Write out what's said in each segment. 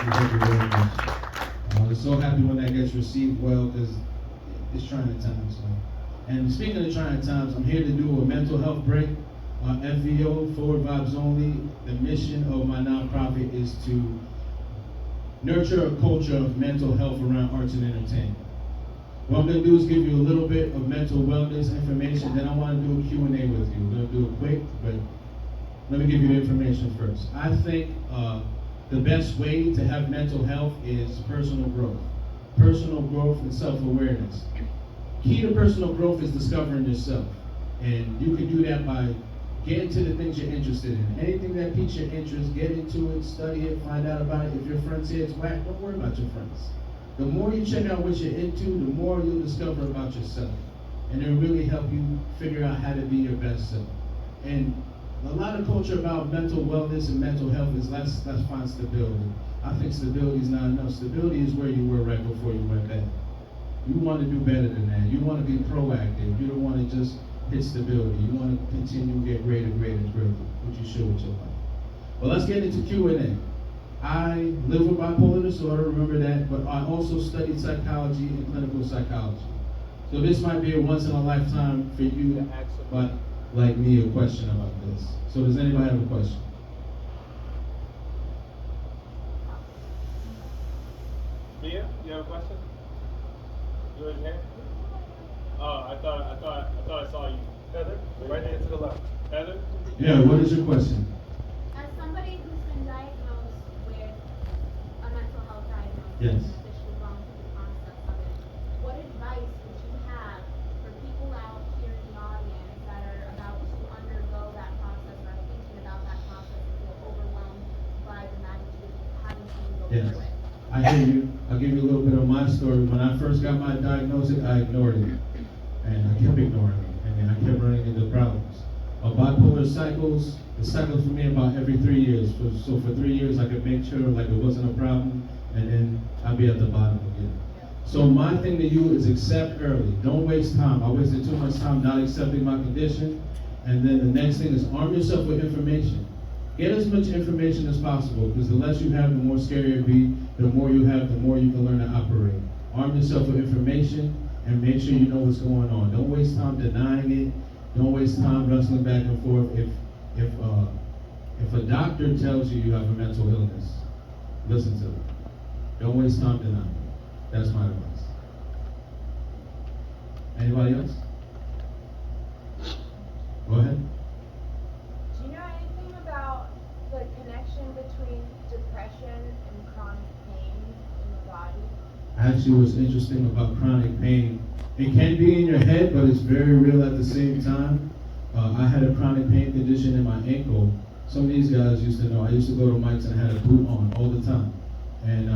Thank you very much. I'm so happy when that gets received well because it's trying times. And speaking of trying times, I'm here to do a mental health break. FVO, Forward Vibes Only. The mission of my nonprofit is to nurture a culture of mental health around arts and entertainment. What I'm going to do is give you a little bit of mental wellness information, then I want to do a Q&A with you. We're going to do it quick, but let me give you the information first. I think the best way to have mental health is personal growth. Personal growth and self-awareness. Key to personal growth is discovering yourself. And you can do that by getting to the things you're interested in. Anything that piques your interest, get into it, study it, find out about it. If your friend says it's whack, don't worry about your friends. The more you check out what you're into, the more you'll discover about yourself. And it'll really help you figure out how to be your best self. And a lot of culture about mental wellness and mental health is let's find stability. I think stability is not enough. Stability is where you were right before you went bad. You want to do better than that. You want to be proactive. You don't want to just hit stability. You want to continue to get greater, which you should with your life. Well, let's get into Q&A. I live with bipolar disorder, remember that, but I also studied psychology and clinical psychology. So this might be a once in a lifetime for you to ask somebody like me a question about this. So does anybody have a question? Mia, you have a question? You raise your hand? Oh, I thought I saw you. Heather, right hand to the left. Heather? Yeah, what is your question? As somebody who's been diagnosed with a mental health diagnosis Yes. and officially gone through the process of it, what advice would you have for people out here in the audience that are about to undergo that process or are thinking about that process and feel overwhelmed by the magnitude of having to go Yes. through it? I hear you. I'll give you a little bit of my story. When I first got my diagnosis, I ignored it. And I kept ignoring it. And then I kept running into problems. Bipolar cycles, it cycles for me about every 3 years. So for 3 years, I could make sure like it wasn't a problem, and then I'd be at the bottom again. So my thing to you is accept early. Don't waste time. I wasted too much time not accepting my condition. And then the next thing is arm yourself with information. Get as much information as possible, because the less you have, the more scary it'll be. The more you have, the more you can learn to operate. Arm yourself with information and make sure you know what's going on. Don't waste time denying it. Don't waste time wrestling back and forth. If a doctor tells you you have a mental illness, listen to it. Don't waste time denying it. That's my advice. Anybody else? Go ahead. Do you know anything about the connection between depression and chronic pain in the body? Actually, what's interesting about chronic pain, it can be in your head, but it's very real at the same time. I had a chronic pain condition in my ankle. Some of these guys used to know. I used to go to Mike's and I had a boot on all the time. And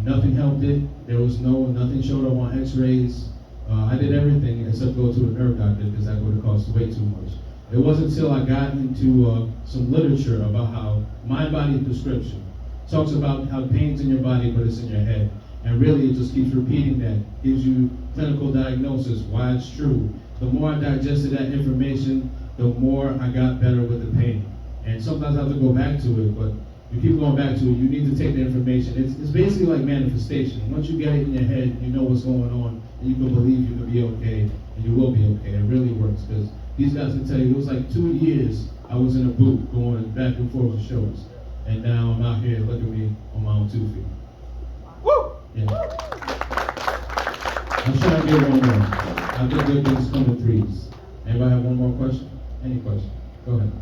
nothing helped it. There was nothing showed up on x-rays. I did everything except go to a nerve doctor because that would have cost way too much. It wasn't until I got into some literature about how mind-body prescription talks about how pain's in your body, but it's in your head. And really, it just keeps repeating that. Gives you clinical diagnosis, why it's true. The more I digested that information, the more I got better with the pain. And sometimes I have to go back to it, but you keep going back to it, you need to take the information. It's basically like manifestation. Once you get it in your head, you know what's going on, and you can believe you can be okay, and you will be okay. It really works, because these guys can tell you, it was like 2 years I was in a booth going back and forth with shows. And now I'm out here, look at me on my own 2 feet. Woo! Yeah. I'm trying to get one more. I think good things come in threes. Anybody have one more question? Any question? Go ahead.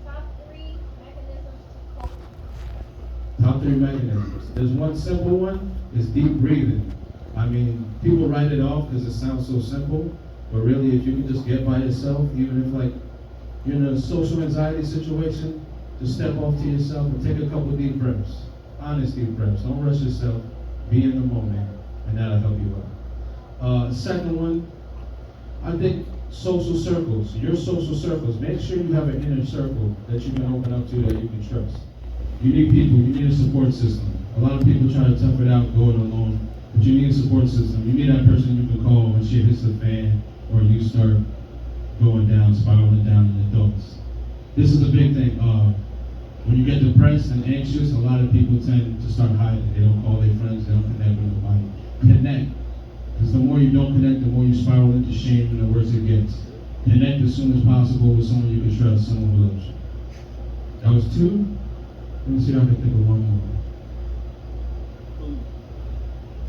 Top 3 mechanisms to cope. Top 3 mechanisms. There's one simple one, is deep breathing. I mean, people write it off because it sounds so simple, but really if you can just get by yourself, even if like you're in a social anxiety situation, just step off to yourself and take a couple deep breaths. Honest deep breaths. Don't rush yourself. Be in the moment, and that'll help you out. Second one, I think social circles. Your social circles. Make sure you have an inner circle that you can open up to, that you can trust. You need people. You need a support system. A lot of people try to tough it out going alone, but you need a support system. You need that person you can call when shit hits the fan, or you start going down, spiraling down in your thoughts. This is a big thing. When you get depressed and anxious, a lot of people tend to start hiding. They don't call their friends, they don't connect with nobody. Connect. Because the more you don't connect, the more you spiral into shame and the worse it gets. Connect as soon as possible with someone you can trust, someone who loves you. That was 2. Let me see if I can think of one more.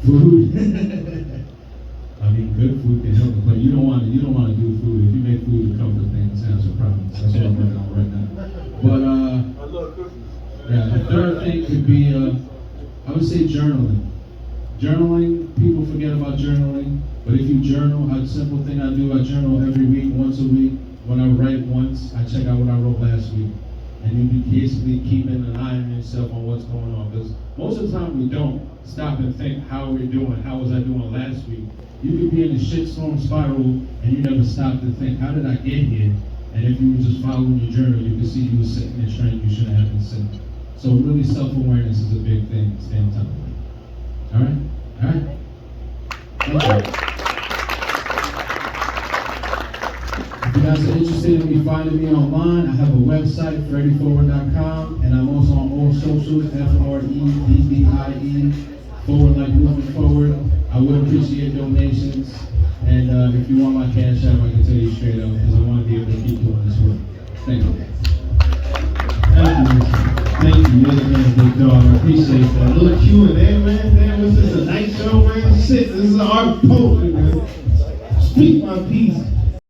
Food. I mean, good food can help, but you don't want to do food. If you make food a comfort thing, it sounds a problem. That's what I'm working on right now. But I love cookies. yeah, the third thing could be I would say journaling. Journaling, people forget about journaling, but if you journal, a simple thing I do, I journal every week, once a week. When I write once, I check out what I wrote last week. And you be basically keeping an eye on yourself on what's going on. Because most of the time we don't stop and think how we're doing, how was I doing last week. You could be in a shitstorm spiral and you never stop to think, how did I get here? And if you were just following your journal, you could see you were sitting in a trend you shouldn't have been sitting. So really self-awareness is a big thing to stay on top of it. All right? All right? Thank you. If you guys are interested in me finding me online, I have a website, freddieforward.com, and I'm also on all socials, FREDDIE, forward like moving forward. I would appreciate donations, and if you want my cash app, I can tell you straight up, because I want to be able to keep doing this work. Thank you. Thank you, Mr. Thank you, you're the man, big dog. I appreciate that. A little Q&A, man. Damn, this is a nice show, man. Shit, this is an art post.